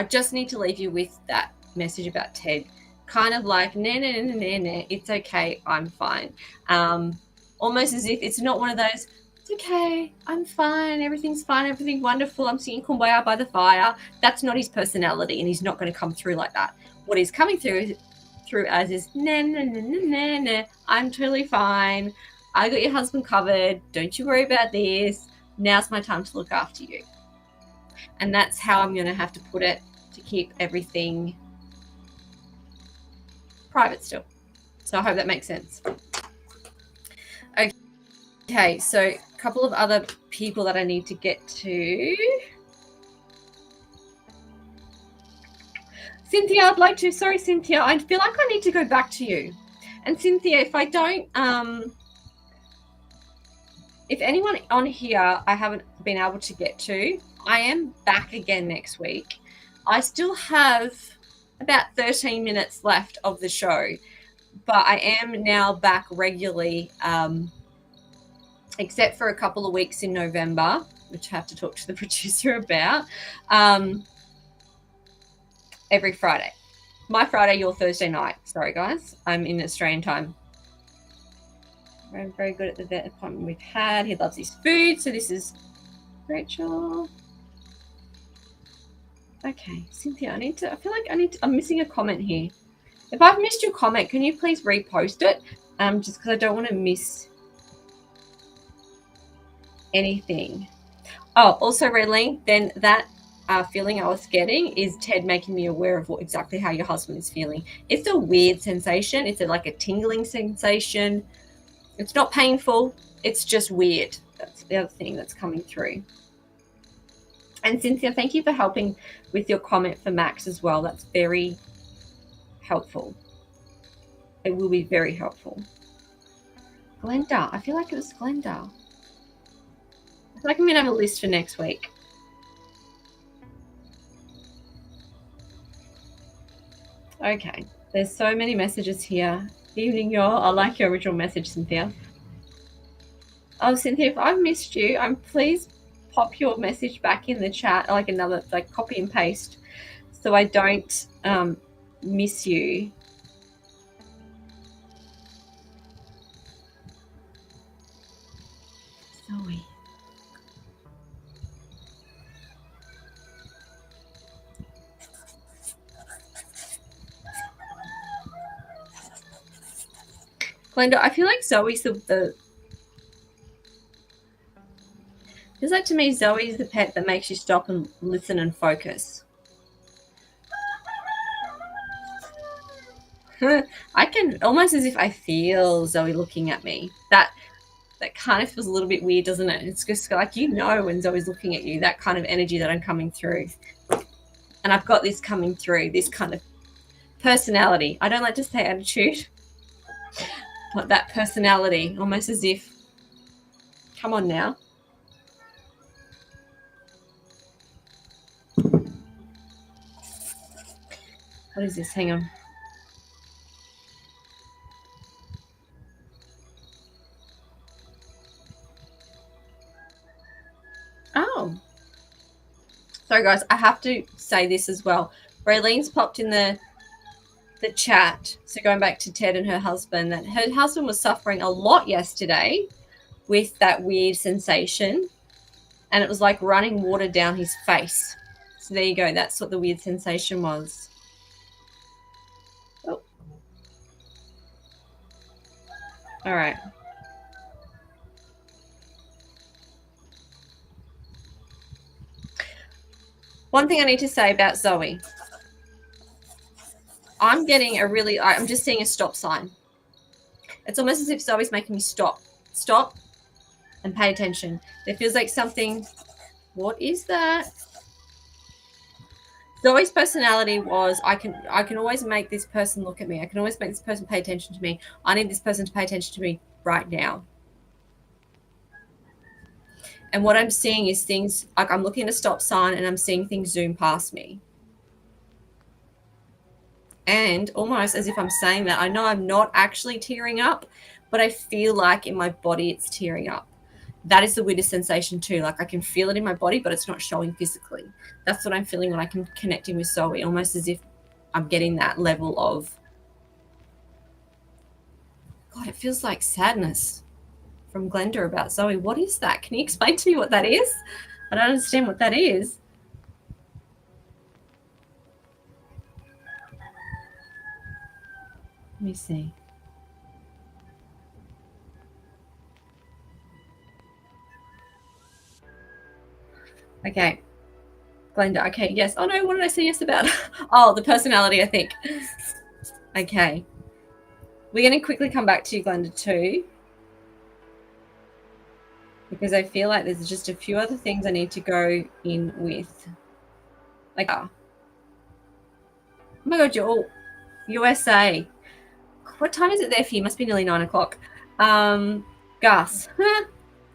just need to leave you with that message about Ted. Kind of like, nah, it's okay, I'm fine. Almost as if it's not one of those, it's okay, I'm fine, everything's wonderful, I'm singing Kumbaya by the fire. That's not his personality, and he's not going to come through like that. What he's coming through as is, nah, I'm totally fine. I got your husband covered. Don't you worry about this. Now's my time to look after you. And that's how I'm going to have to put it to keep everything private still. So I hope that makes sense. Okay, so a couple of other people that I need to get to. Cynthia, I'd like to. Sorry, Cynthia. I feel like I need to go back to you. And Cynthia, if I don't, if anyone on here I haven't been able to get to, I am back again next week. I still have about 13 minutes left of the show, but I am now back regularly, except for a couple of weeks in November, which I have to talk to the producer about, every Friday. My Friday, your Thursday night. Sorry, guys. I'm in Australian time. I'm very good at the vet appointment we've had. He loves his food. So this is Rachel. Okay, Cynthia, I feel like I'm missing a comment here. If I've missed your comment, can you please repost it? Just because I don't want to miss anything. Oh, also, Raylene, then that feeling I was getting is Ted making me aware of exactly how your husband is feeling. It's a weird sensation. It's like a tingling sensation. It's not painful. It's just weird. That's the other thing that's coming through. And Cynthia, thank you for helping with your comment for Max as well. That's very helpful. It will be very helpful. Glenda. I feel like it was Glenda. I feel like I'm going to have a list for next week. Okay. There's so many messages here. Evening, y'all. I like your original message, Cynthia. Oh, Cynthia, if I've missed you, please pop your message back in the chat, like copy and paste, so I don't miss you. Zoe. Glenda, I feel like Zoe's feels like to me Zoe's the pet that makes you stop and listen and focus. I can almost as if I feel Zoe looking at me. That kind of feels a little bit weird, doesn't it? It's just like, you know, when Zoe's looking at you, that kind of energy that I'm coming through. And I've got this coming through, this kind of personality. I don't like to say attitude, but that personality, almost as if, come on now. What is this? Hang on. Oh. Sorry, guys. I have to say this as well. Raylene's popped in the chat. So going back to Ted and her husband, that her husband was suffering a lot yesterday with that weird sensation. And it was like running water down his face. So there you go. That's what the weird sensation was. Oh. All right. One thing I need to say about Zoe. I'm getting I'm just seeing a stop sign. It's almost as if Zoe's making me stop and pay attention. There feels like something, what is that? Zoe's personality was, I can always make this person look at me. I can always make this person pay attention to me. I need this person to pay attention to me right now. And what I'm seeing is things, like I'm looking at a stop sign and I'm seeing things zoom past me. And almost as if I'm saying that, I know I'm not actually tearing up, but I feel like in my body it's tearing up. That is the weirdest sensation too. Like I can feel it in my body, but it's not showing physically. That's what I'm feeling when I can connecting with Zoe, almost as if I'm getting that level of, God, it feels like sadness from Glenda about Zoe. What is that? Can you explain to me what that is? I don't understand what that is. Let me see. Okay. Glenda, okay, yes. Oh no, what did I say yes about? Oh, the personality, I think. Okay. We're going to quickly come back to you, Glenda, too. Because I feel like there's just a few other things I need to go in with. Like, oh my God, you're all USA. What time is it there for you? Must be nearly 9 o'clock. Gus. Let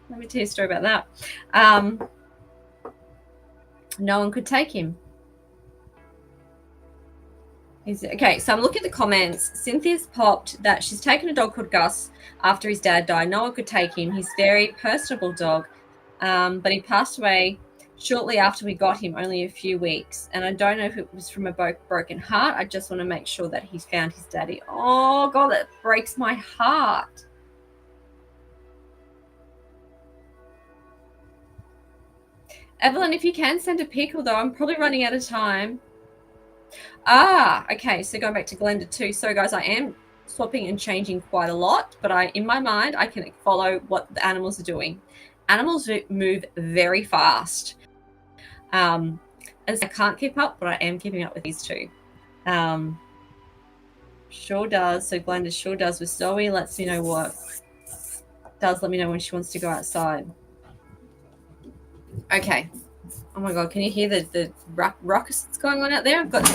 me tell you a story about that. No one could take him. Okay, so I'm looking at the comments. Cynthia's popped that she's taken a dog called Gus after his dad died. No one could take him. He's a very personable dog, but he passed away shortly after we got him, only a few weeks. And I don't know if it was from a broken heart. I just want to make sure that he's found his daddy. Oh, God, that breaks my heart. Evelyn, if you can send a pic, although I'm probably running out of time. Okay, so going back to Glenda too. So guys, I am swapping and changing quite a lot, but in my mind, I can follow what the animals are doing. Animals move very fast. And so I can't keep up, but I am keeping up with these two. Sure does. So Glenda sure does with Zoe. Lets me know what does. Let me know when she wants to go outside. Okay. Oh my God, can you hear the ruckus that's going on out there? I've got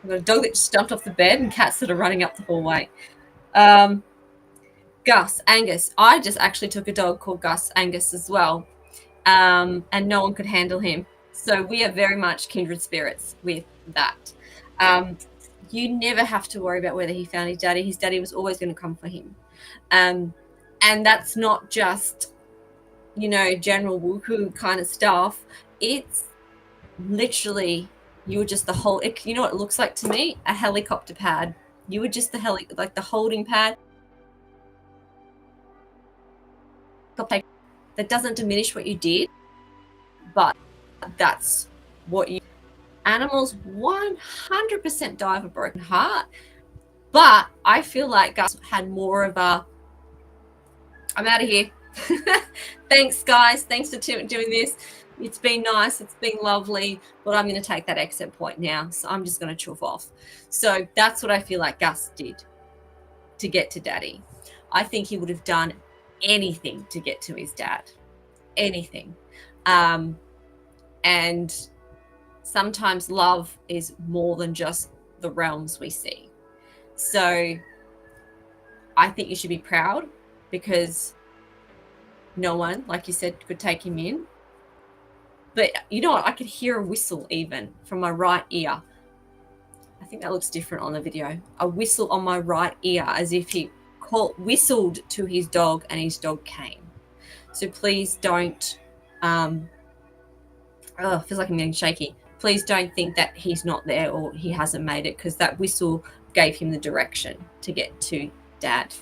a dog that just jumped off the bed and cats that are running up the hallway. Gus, Angus. I just actually took a dog called Gus Angus as well, and no one could handle him. So we are very much kindred spirits with that. You never have to worry about whether he found his daddy. His daddy was always going to come for him. And that's not just, general woohoo kind of stuff. It's literally, you were just the whole, you know what it looks like to me? A helicopter pad. You were just like the holding pad. That doesn't diminish what you did, but that's what you. Animals 100% die of a broken heart, but I feel like Gus had more of a, I'm out of here. Thanks, guys. Thanks for doing this. It's been nice. It's been lovely. But I'm going to take that exit point now. So I'm just going to chuff off. So that's what I feel like Gus did to get to Daddy. I think he would have done anything to get to his dad. Anything. And sometimes love is more than just the realms we see. So I think you should be proud because no one, like you said, could take him in. But you know what? I could hear a whistle even from my right ear. I think that looks different on the video. A whistle on my right ear as if he whistled to his dog and his dog came. So please don't, it feels like I'm getting shaky. Please don't think that he's not there or he hasn't made it, because that whistle gave him the direction to get to Dad.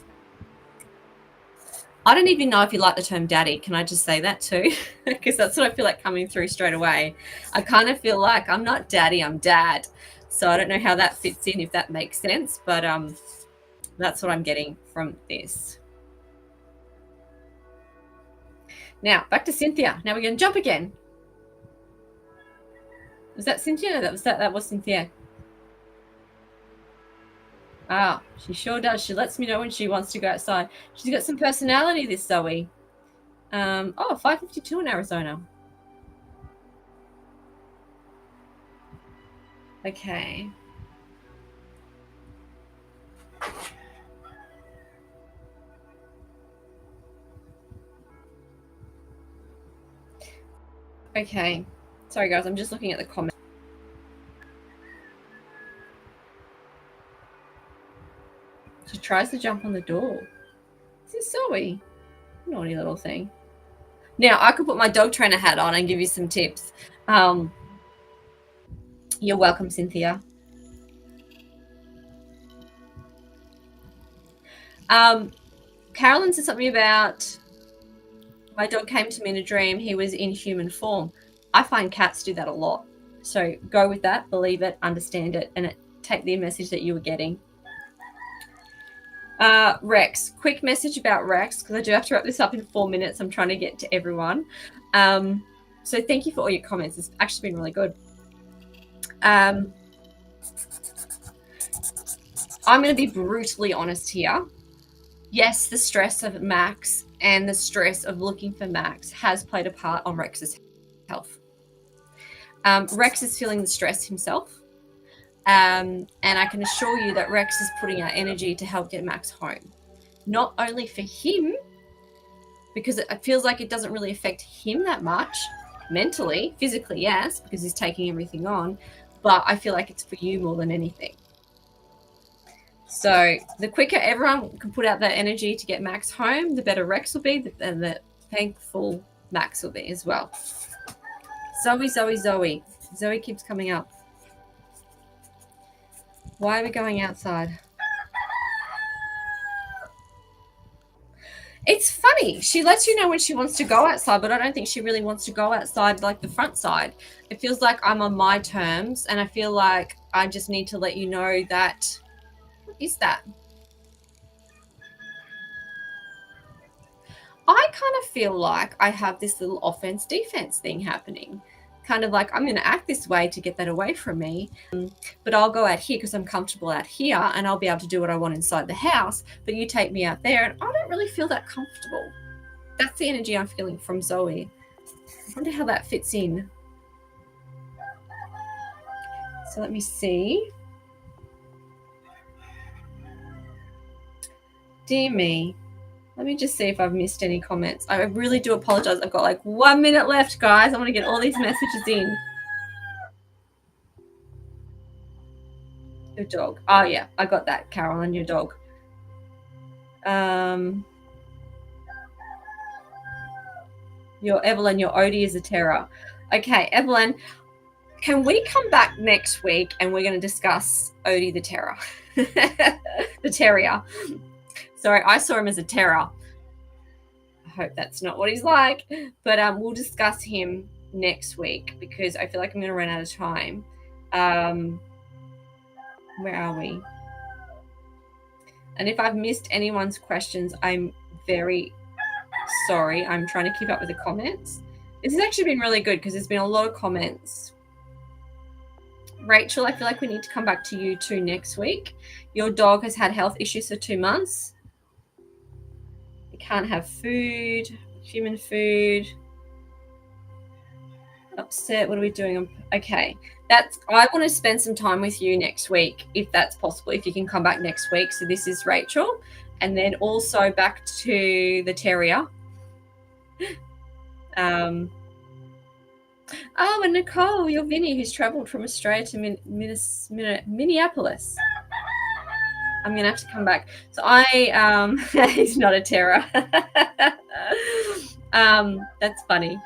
I don't even know if you like the term daddy. Can I just say that too? Because that's what I feel like coming through straight away. I kind of feel like I'm not daddy, I'm dad. So I don't know how that fits in, if that makes sense, but that's what I'm getting from this. Now, back to Cynthia. Now we're going to jump again. Was that Cynthia? No, that was Cynthia. Ah, she sure does. She lets me know when she wants to go outside. She's got some personality, this Zoe. 5:52 in Arizona. Okay. Okay. Sorry, guys. I'm just looking at the comments. She tries to jump on the door. This is Zoe. Naughty little thing. Now, I could put my dog trainer hat on and give you some tips. You're welcome, Cynthia. Carolyn said something about my dog came to me in a dream. He was in human form. I find cats do that a lot. So go with that, believe it, understand it, and take the message that you were getting. Rex, quick message about Rex, because I do have to wrap this up in 4 minutes. I'm trying to get to everyone. So thank you for all your comments. It's actually been really good. I'm going to be brutally honest here. Yes, the stress of Max and the stress of looking for Max has played a part on Rex's health. Rex is feeling the stress himself. And I can assure you that Rex is putting out energy to help get Max home. Not only for him, because it feels like it doesn't really affect him that much mentally, physically, yes, because he's taking everything on, but I feel like it's for you more than anything. So the quicker everyone can put out that energy to get Max home, the better Rex will be, and the thankful Max will be as well. Zoe. Zoe keeps coming up. Why are we going outside? It's funny. She lets you know when she wants to go outside, but I don't think she really wants to go outside like the front side. It feels like I'm on my terms, and I feel like I just need to let you know that. What is that? I kind of feel like I have this little offense-defense thing happening. Kind of like I'm going to act this way to get that away from me, but I'll go out here because I'm comfortable out here and I'll be able to do what I want inside the house, but you take me out there and I don't really feel that comfortable. That's the energy I'm feeling from Zoe. I wonder how that fits in. So let me see. Dear me. Let me just see if I've missed any comments. I really do apologize. I've got like 1 minute left, guys. I want to get all these messages in. Your dog. Oh, yeah. I got that, Carolyn, your dog. Your Evelyn, your Odie is a terror. Okay, Evelyn, can we come back next week and we're going to discuss Odie the terror? The terrier. Sorry, I saw him as a terror. I hope that's not what he's like. But we'll discuss him next week because I feel like I'm going to run out of time. Where are we? And if I've missed anyone's questions, I'm very Sorry, I'm trying to keep up with the comments. This has actually been really good because there's been a lot of comments. Rachel, I feel like we need to come back to you too next week. Your dog has had health issues for 2 months. You can't have food, human food. Upset. What are we doing? Okay. I want to spend some time with you next week, if that's possible, if you can come back next week. So this is Rachel. And then also back to the terrier. And Nicole, you're Vinny, who's traveled from Australia to Minneapolis. I'm going to have to come back. So he's not a terror. That's funny.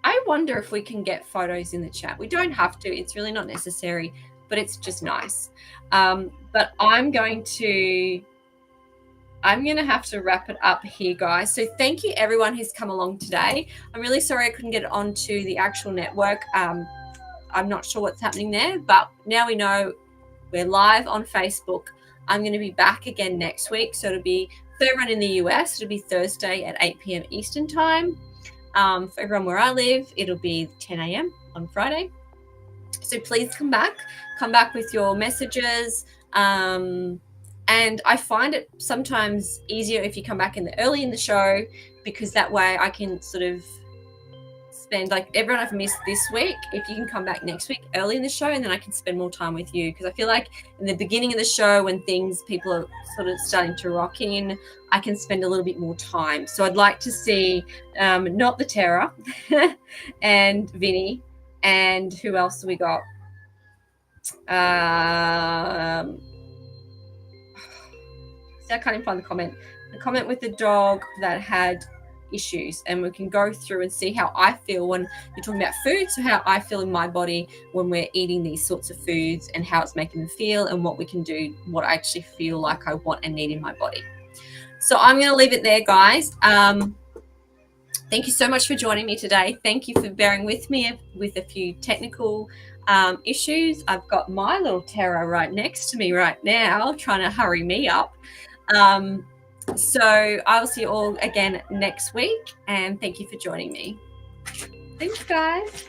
I wonder if we can get photos in the chat. We don't have to. It's really not necessary, but it's just nice. But I'm going to have to wrap it up here, guys. So thank you, everyone who's come along today. I'm really sorry I couldn't get onto the actual network. I'm not sure what's happening there, but now we know we're live on Facebook. I'm going to be back again next week. So it'll be, for everyone in the US, it'll be Thursday at 8 p.m. Eastern time. For everyone where I live, it'll be 10 a.m. on Friday. So please come back with your messages. And I find it sometimes easier if you come back early in the show, because that way I can sort of spend, like everyone I've missed this week, if you can come back next week early in the show, and then I can spend more time with you, because I feel like in the beginning of the show, when people are sort of starting to rock in, I can spend a little bit more time. So I'd like to see not the terror and Vinny, and who else have we got? See, I can't even find the comment. The comment with the dog that had issues, and we can go through and see how I feel when you're talking about food. So how I feel in my body when we're eating these sorts of foods, and how it's making them feel, and what we can do, what I actually feel like I want and need in my body. So I'm going to leave it there, guys. Thank you so much for joining me today. Thank you for bearing with me with a few technical issues. I've got my little terror right next to me right now, trying to hurry me up. So I will see you all again next week, and thank you for joining me. Thanks, guys.